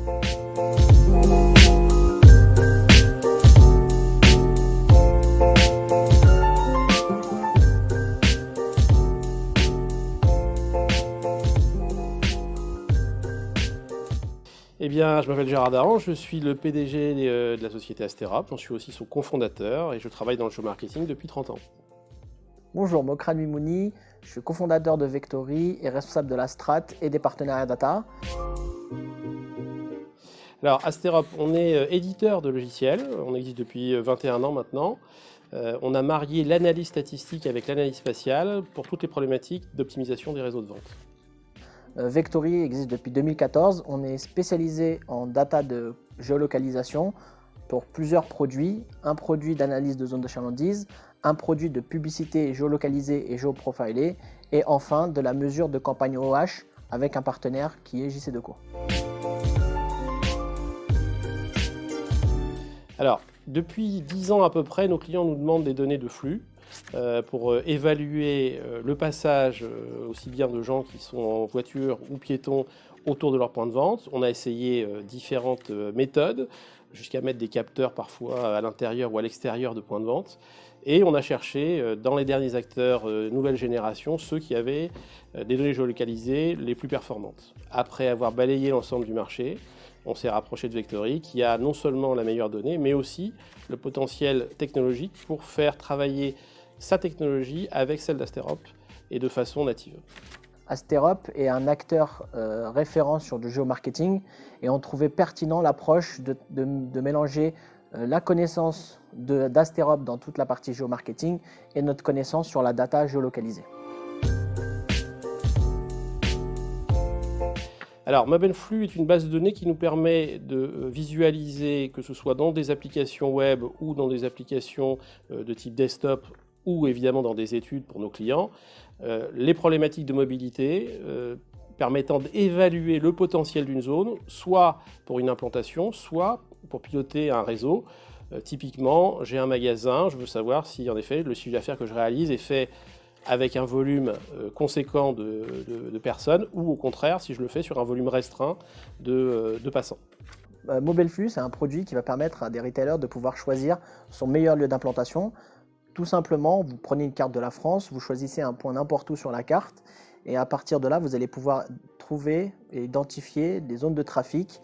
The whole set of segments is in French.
Eh bien, je m'appelle Gérard Dahan, je suis le PDG de la société Asterop, j'en suis aussi son cofondateur et je travaille dans le géomarketing depuis 30 ans. Bonjour, Mokran Mimouni, je suis cofondateur de Vectory et responsable de la strat et des partenariats data. Alors, Asterop, on est éditeur de logiciels, on existe depuis 21 ans maintenant. On a marié l'analyse statistique avec l'analyse spatiale pour toutes les problématiques d'optimisation des réseaux de vente. Vectory existe depuis 2014, on est spécialisé en data de géolocalisation pour plusieurs produits, un produit d'analyse de zone de chalandise, un produit de publicité géolocalisée et géoprofilée et enfin de la mesure de campagne OH avec un partenaire qui est JCDecaux. Alors, depuis 10 ans à peu près, nos clients nous demandent des données de flux pour évaluer le passage aussi bien de gens qui sont en voiture ou piétons autour de leur point de vente. On a essayé différentes méthodes, jusqu'à mettre des capteurs parfois à l'intérieur ou à l'extérieur de points de vente. Et on a cherché dans les derniers acteurs nouvelle génération ceux qui avaient des données géolocalisées les plus performantes. Après avoir balayé l'ensemble du marché, on s'est rapproché de Vectory qui a non seulement la meilleure donnée, mais aussi le potentiel technologique pour faire travailler sa technologie avec celle d'Asterop et de façon native. Asterop est un acteur référent sur du géomarketing et on trouvait pertinent l'approche de mélanger la connaissance d'Asterop dans toute la partie géomarketing et notre connaissance sur la data géolocalisée. Alors, MobileFlux est une base de données qui nous permet de visualiser, que ce soit dans des applications web ou dans des applications de type desktop ou évidemment dans des études pour nos clients, les problématiques de mobilité permettant d'évaluer le potentiel d'une zone, soit pour une implantation, soit pour piloter un réseau. Typiquement, j'ai un magasin, je veux savoir si en effet le chiffre d'affaires que je réalise est fait avec un volume conséquent de personnes ou au contraire si je le fais sur un volume restreint de passants. MobileFlux, c'est un produit qui va permettre à des retailers de pouvoir choisir son meilleur lieu d'implantation. Tout simplement, vous prenez une carte de la France, vous choisissez un point n'importe où sur la carte et à partir de là, vous allez pouvoir trouver et identifier des zones de trafic,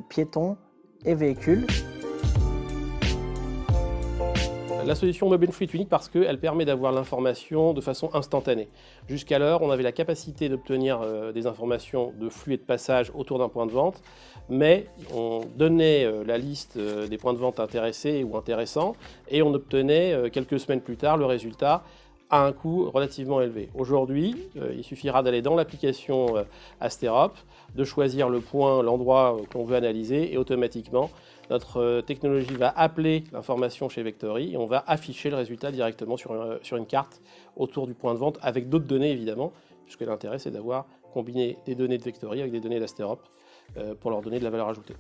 piétons et véhicules. La solution MobileFlux est unique parce qu'elle permet d'avoir l'information de façon instantanée. Jusqu'alors, on avait la capacité d'obtenir des informations de flux et de passage autour d'un point de vente, mais on donnait la liste des points de vente intéressés ou intéressants et on obtenait quelques semaines plus tard le résultat à un coût relativement élevé. Aujourd'hui, il suffira d'aller dans l'application Asterop, de choisir le point, l'endroit qu'on veut analyser et automatiquement, notre technologie va appeler l'information chez Vectory et on va afficher le résultat directement sur une carte autour du point de vente avec d'autres données évidemment, puisque l'intérêt c'est d'avoir combiné des données de Vectory avec des données d'Asterop pour leur donner de la valeur ajoutée.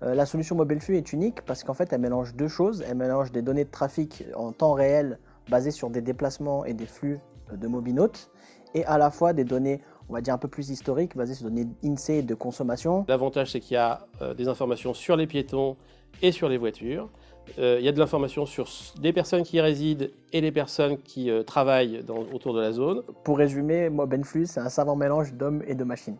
La solution MobileFlux est unique parce qu'en fait elle mélange deux choses. Elle mélange des données de trafic en temps réel basées sur des déplacements et des flux de mobinautes et à la fois des données, on va dire un peu plus historiques, basées sur des données INSEE et de consommation. L'avantage c'est qu'il y a des informations sur les piétons et sur les voitures. Il y a de l'information sur des personnes qui y résident et les personnes qui travaillent autour de la zone. Pour résumer, MobileFlux c'est un savant mélange d'hommes et de machines.